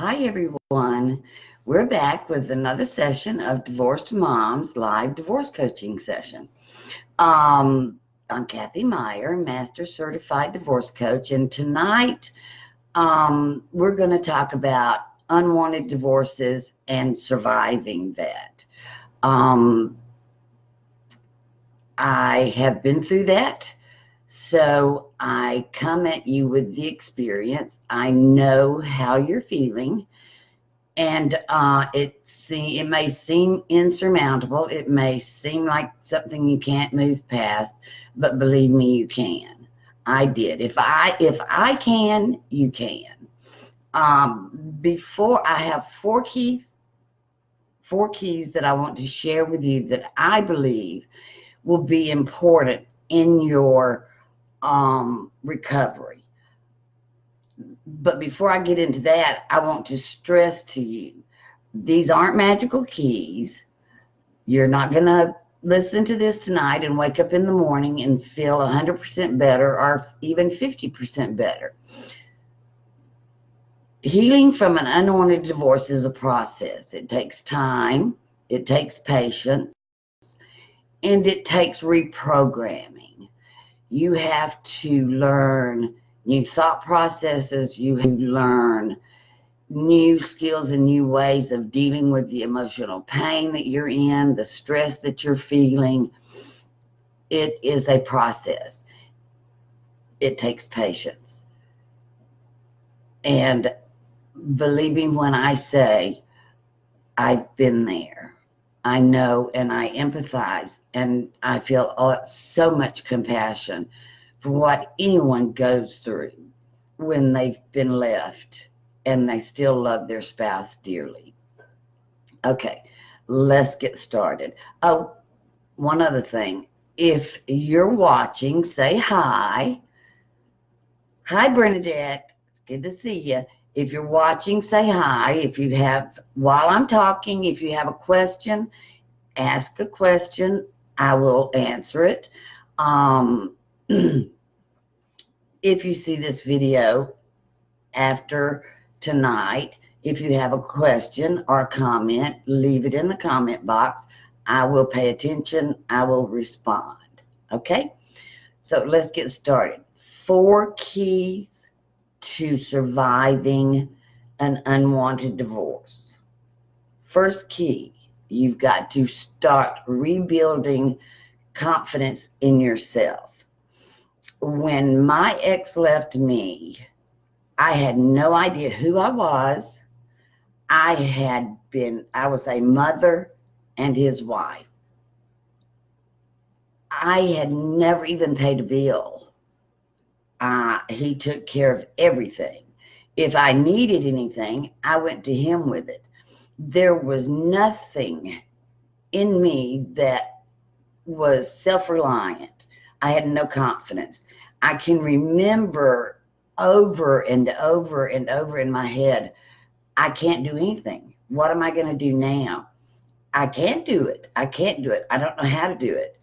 Hi, everyone. We're back with another session of Divorced Moms live divorce coaching session. I'm Cathy Meyer, Master Certified Divorce Coach, and tonight we're going to talk about unwanted divorces and surviving that. I have been through that, so I come at you with the experience. I know how you're feeling. And it may seem insurmountable. It may seem like something you can't move past, but believe me, you can. I did. If I can, you can. Before I have four keys that I want to share with you that I believe will be important in your recovery. But before I get into that, I want to stress to you, these aren't magical keys. You're not going to listen to this tonight and wake up in the morning and feel 100% better or even 50% better. Healing from an unwanted divorce is a process. It takes time, it takes patience, and it takes reprogramming. You have to learn new thought processes. You learn new skills and new ways of dealing with the emotional pain that you're in, the stress that you're feeling. It is a process. It takes patience. And believe me when I say I've been there. I know and I empathize and I feel so much compassion for what anyone goes through when they've been left and they still love their spouse dearly. Okay, let's get started. Oh, one other thing. If you're watching, say hi. Hi, Bernadette. It's good to see you. If you're watching, say hi. If you have, while I'm talking, if you have a question, ask a question. I will answer it. If you see this video after tonight, if you have a question or a comment, leave it in the comment box. I will pay attention. I will respond. Okay? So let's get started. 4 keys to surviving an unwanted divorce. First key, you've got to start rebuilding confidence in yourself. When my ex left me, I had no idea who I was. I was a mother and his wife. I had never even paid a bill. He took care of everything. If I needed anything, I went to him with it. There was nothing in me that was self-reliant. I had no confidence. I can remember over and over and over in my head, I can't do anything. What am I going to do now? I can't do it. I can't do it. I don't know how to do it.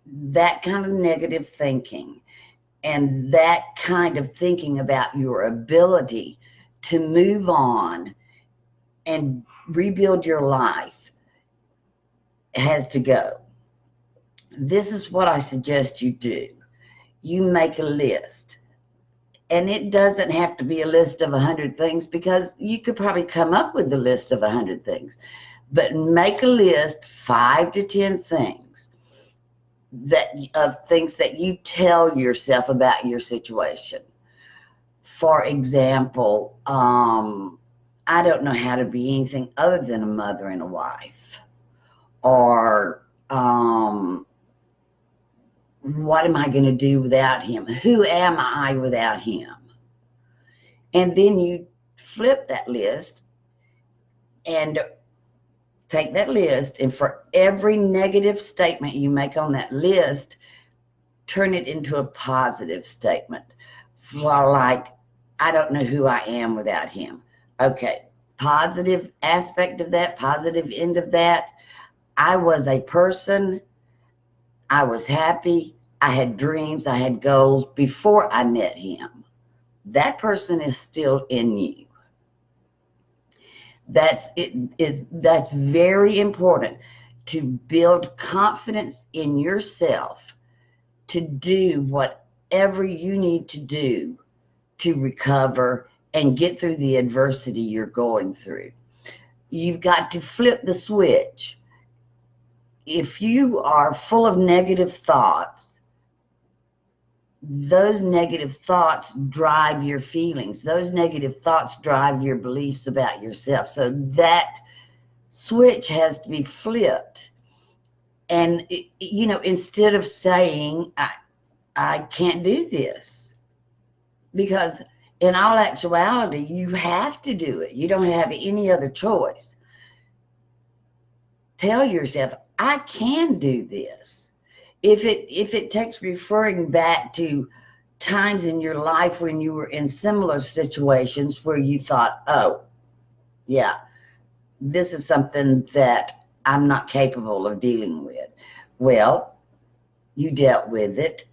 That kind of negative thinking and that kind of thinking about your ability to move on and rebuild your life has to go. This is what I suggest you do. You make a list. And it doesn't have to be a list of 100 things because you could probably come up with a list of 100 things. But make a list, 5 to 10 things of things that you tell yourself about your situation. For example, I don't know how to be anything other than a mother and a wife. Or what am I going to do without him? Who am I without him? And then you flip that list and take that list, and for every negative statement you make on that list, turn it into a positive statement. Like, I don't know who I am without him. Okay, positive aspect of that, positive end of that. I was a person. I was happy. I had dreams. I had goals before I met him. That person is still in you. That's very important, to build confidence in yourself, to do whatever you need to do to recover and get through the adversity you're going through. You've got to flip the switch. If you are full of negative thoughts, those negative thoughts drive your feelings. Those negative thoughts drive your beliefs about yourself. So that switch has to be flipped. And, instead of saying, I can't do this, because in all actuality, you have to do it. You don't have any other choice. Tell yourself, I can do this. If it takes referring back to times in your life when you were in similar situations where you thought, oh, yeah, this is something that I'm not capable of dealing with. Well, you dealt with it.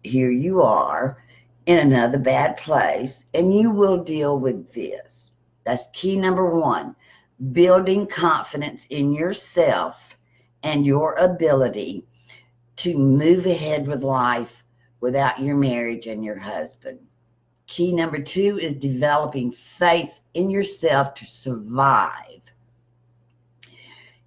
Here you are in another bad place, and you will deal with this. That's key number one, building confidence in yourself and your ability to move ahead with life without your marriage and your husband. Key number two is developing faith in yourself to survive.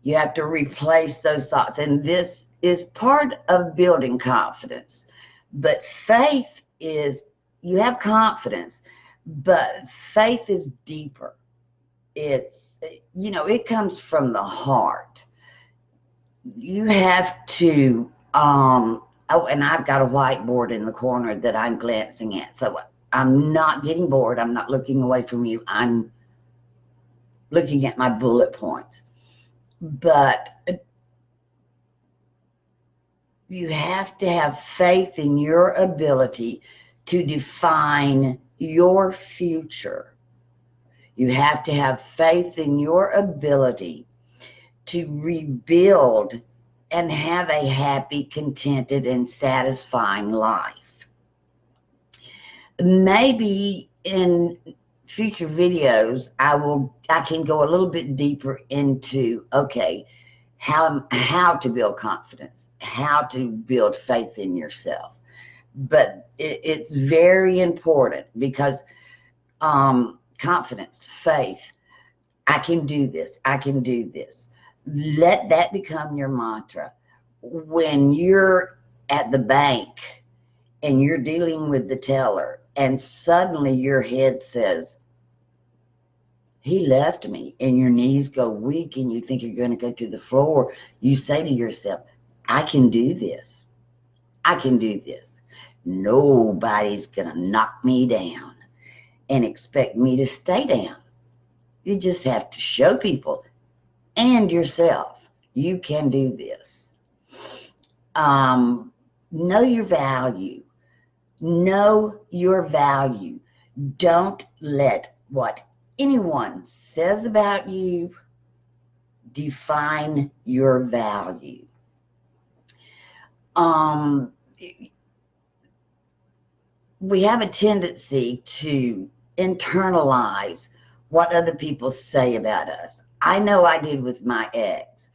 You have to replace those thoughts, and this is part of building confidence. But faith is, you have confidence, but faith is deeper. It's, it comes from the heart. You have to, and I've got a whiteboard in the corner that I'm glancing at. So I'm not getting bored. I'm not looking away from you. I'm looking at my bullet points. But you have to have faith in your ability to define your future. You have to have faith in your ability to rebuild and have a happy, contented, and satisfying life. Maybe in future videos, I can go a little bit deeper into, okay, how to build confidence, how to build faith in yourself. But it's very important, because confidence, faith, I can do this, I can do this. Let that become your mantra. When you're at the bank and you're dealing with the teller, and suddenly your head says, he left me, and your knees go weak and you think you're going to go to the floor, you say to yourself, I can do this. I can do this. Nobody's going to knock me down and expect me to stay down. You just have to show people and yourself, you can do this. Know your value. Know your value. Don't let what anyone says about you define your value. We have a tendency to internalize what other people say about us. I know I did with my ex.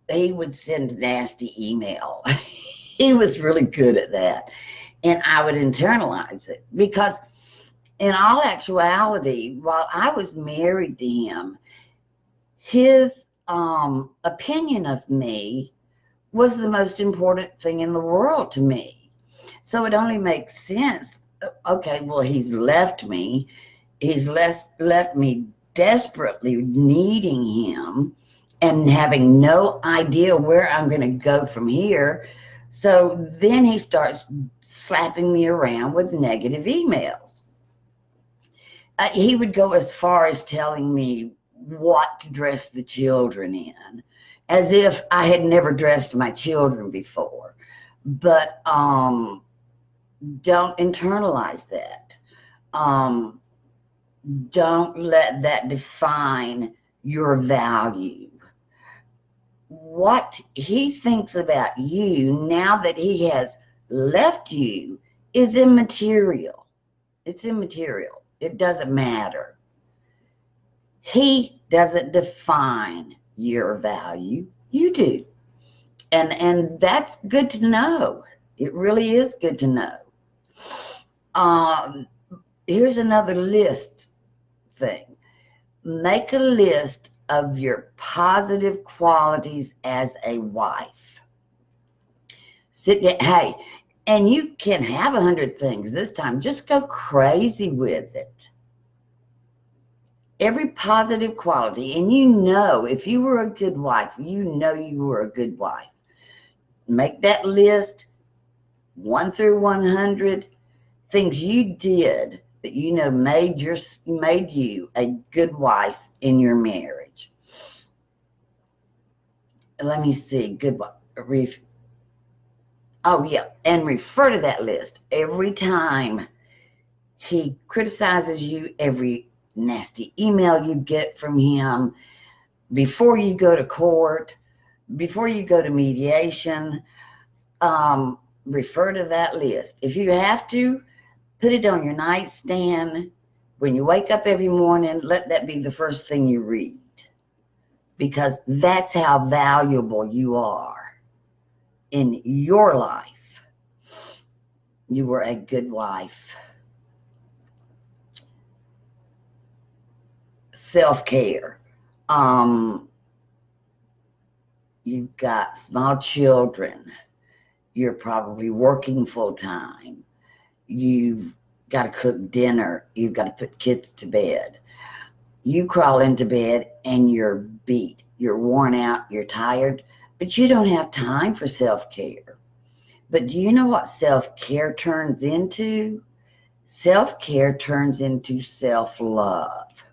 He would send a nasty email. He was really good at that. And I would internalize it, because in all actuality, while I was married to him, his opinion of me was the most important thing in the world to me. So it only makes sense. Okay, well, he's left me. He's left me desperately needing him and having no idea where I'm going to go from here. So then he starts slapping me around with negative emails. He would go as far as telling me what to dress the children in, as if I had never dressed my children before. But don't internalize that. Don't let that define your value. What he thinks about you now that he has left you is immaterial. It's immaterial. It doesn't matter. He doesn't define your value. You do. And that's good to know. It really is good to know. Here's another list thing. Make a list of your positive qualities as a wife. Sit down. Hey, and you can have 100 things this time. Just go crazy with it. Every positive quality, and you know, if you were a good wife, you know you were a good wife. Make that list, 1 through 100, things you did that you know made you a good wife in your marriage. Let me see, good wife. Oh yeah, and refer to that list every time he criticizes you, every nasty email you get from him, before you go to court, before you go to mediation. Refer to that list. If you have to, put it on your nightstand. When you wake up every morning, let that be the first thing you read, because that's how valuable you are in your life. You were a good wife. Self-care. You've got small children. You're probably working full-time. You've got to cook dinner. You've got to put kids to bed. You crawl into bed and you're beat. You're worn out. You're tired. But you don't have time for self-care. But do you know what self-care turns into? Self-care turns into self-love.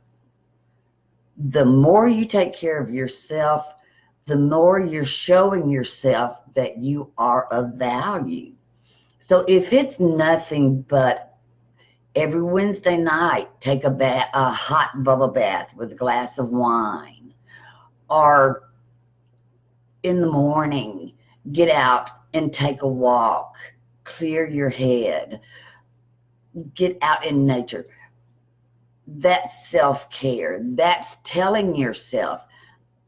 The more you take care of yourself, the more you're showing yourself that you are of value. So if it's nothing but every Wednesday night, take a hot bubble bath with a glass of wine, or in the morning, get out and take a walk, clear your head, get out in nature. That's self-care. That's telling yourself,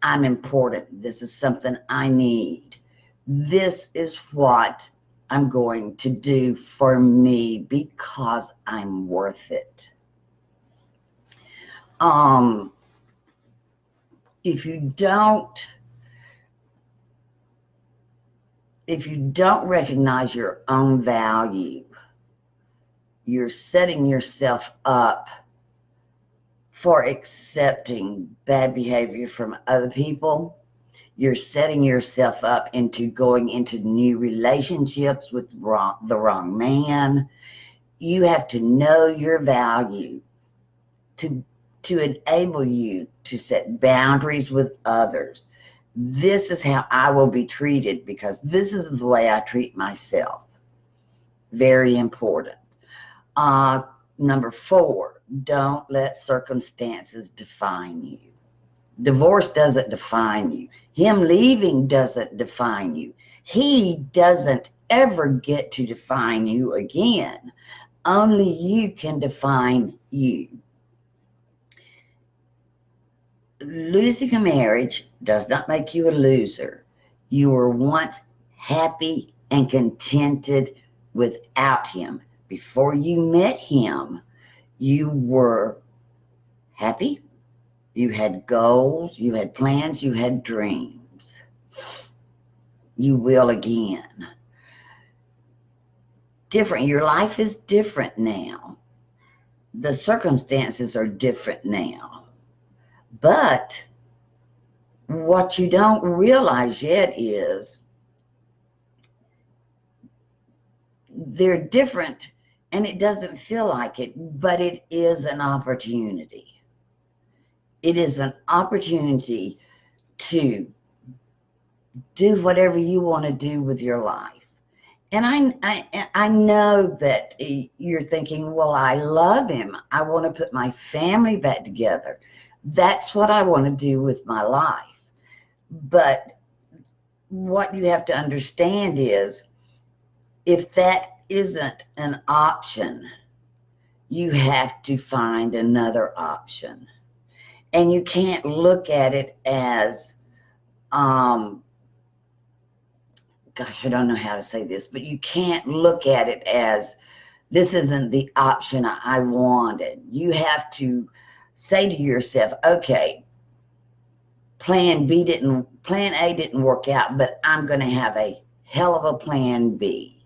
I'm important. This is something I need. This is what I'm going to do for me because I'm worth it. If you don't recognize your own value, you're setting yourself up for accepting bad behavior from other people. You're setting yourself up into going into new relationships with the wrong man. You have to know your value to enable you to set boundaries with others. This is how I will be treated because this is the way I treat myself. Very important. Number 4, don't let circumstances define you. Divorce doesn't define you. Him leaving doesn't define you. He doesn't ever get to define you again. Only you can define you. Losing a marriage does not make you a loser. You were once happy and contented without him. Before you met him, you were happy. You had goals, you had plans, you had dreams. You will again. Different. Your life is different now. The circumstances are different now. But what you don't realize yet is they're different and it doesn't feel like it, but it is an opportunity. It is an opportunity to do whatever you want to do with your life. And I know that you're thinking, well, I love him. I want to put my family back together. That's what I want to do with my life. But what you have to understand is, if that isn't an option, you have to find another option. And you can't look at it as, gosh, I don't know how to say this, but you can't look at it as, this isn't the option I wanted. You have to say to yourself, okay, plan A didn't work out, but I'm going to have a hell of a plan B.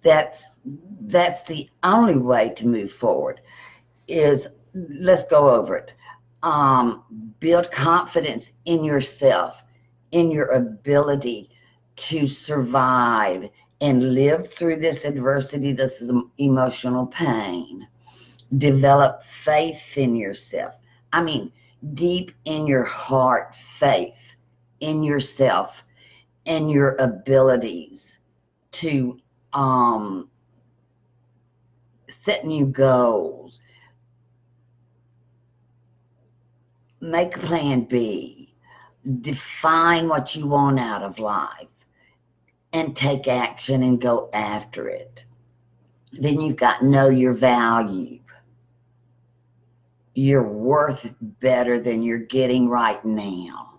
That's the only way to move forward. Is, let's go over it. Build confidence in yourself, in your ability to survive and live through this adversity, this is emotional pain. Develop faith in yourself. I mean, deep in your heart, faith in yourself and your abilities to set new goals. Make a plan B. Define what you want out of life and take action and go after it. Then you've got to know your value. You're worth better than you're getting right now.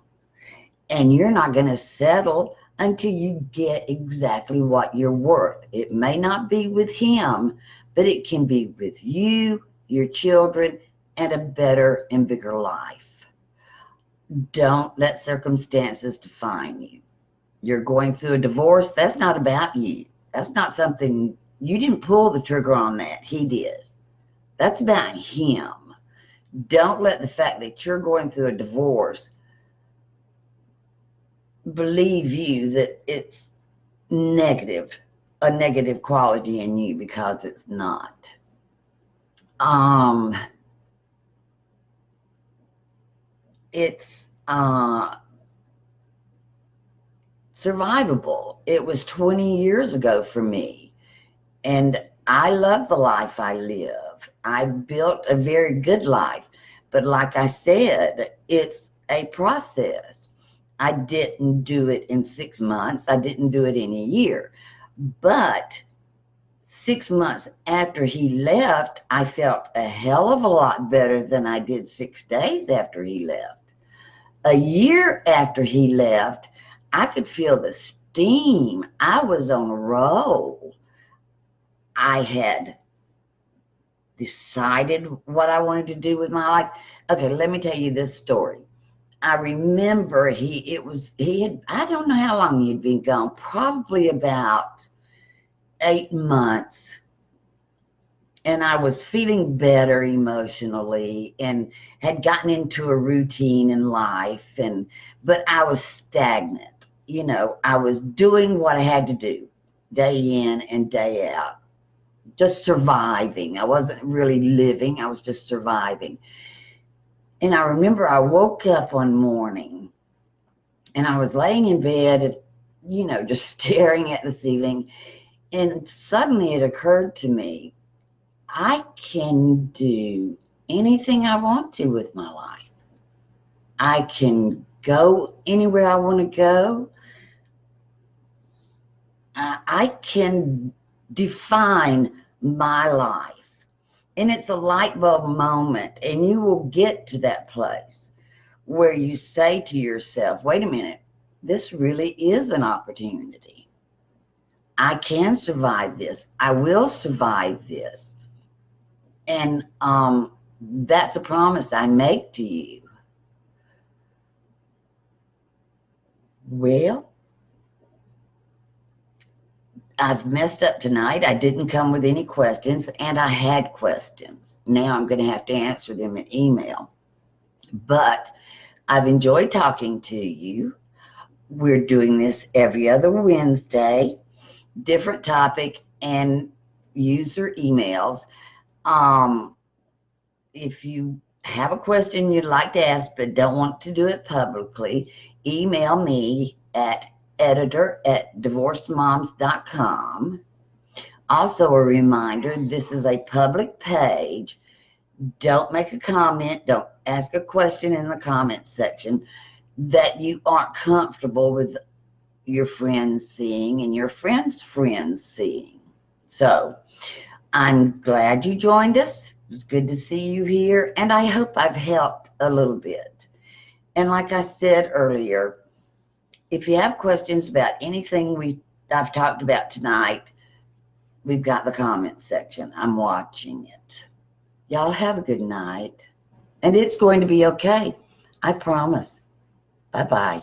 And you're not going to settle until you get exactly what you're worth. It may not be with him, but it can be with you, your children, and a better and bigger life. Don't let circumstances define you. You're going through a divorce. That's not about you. That's not something, you didn't pull the trigger on that. He did. That's about him. Don't let the fact that you're going through a divorce believe you that it's negative, a negative quality in you, because it's not. It's survivable. It was 20 years ago for me, and I love the life I live. I built a very good life, but like I said, it's a process. I didn't do it in 6 months. I didn't do it in a year. But 6 months after he left, I felt a hell of a lot better than I did 6 days after he left. A year after he left, I could feel the steam. I was on a roll. I had decided what I wanted to do with my life. Okay, let me tell you this story. I remember he had, I don't know how long he'd been gone, probably about 8 months. And I was feeling better emotionally and had gotten into a routine in life, but I was stagnant. You know, I was doing what I had to do day in and day out, just surviving. I wasn't really living, I was just surviving. And I remember I woke up one morning and I was laying in bed, you know, just staring at the ceiling. And suddenly it occurred to me, I can do anything I want to with my life. I can go anywhere I want to go. I can define my life. And it's a light bulb moment, and you will get to that place where you say to yourself, wait a minute, this really is an opportunity. I can survive this. I will survive this. And that's a promise I make to you. Well, I've messed up tonight. I didn't come with any questions, and I had questions. Now I'm going to have to answer them in email. But I've enjoyed talking to you. We're doing this every other Wednesday, different topic and user emails. If you have a question you'd like to ask but don't want to do it publicly, email me at editor@divorcedmoms.com. Also a reminder, this is a public page. Don't make a comment, don't ask a question in the comments section that you aren't comfortable with your friends seeing and your friends' friends seeing. So I'm glad you joined us. It was good to see you here, and I hope I've helped a little bit. And like I said earlier, if you have questions about anything I've talked about tonight, we've got the comment section. I'm watching it. Y'all have a good night. And it's going to be okay. I promise. Bye-bye.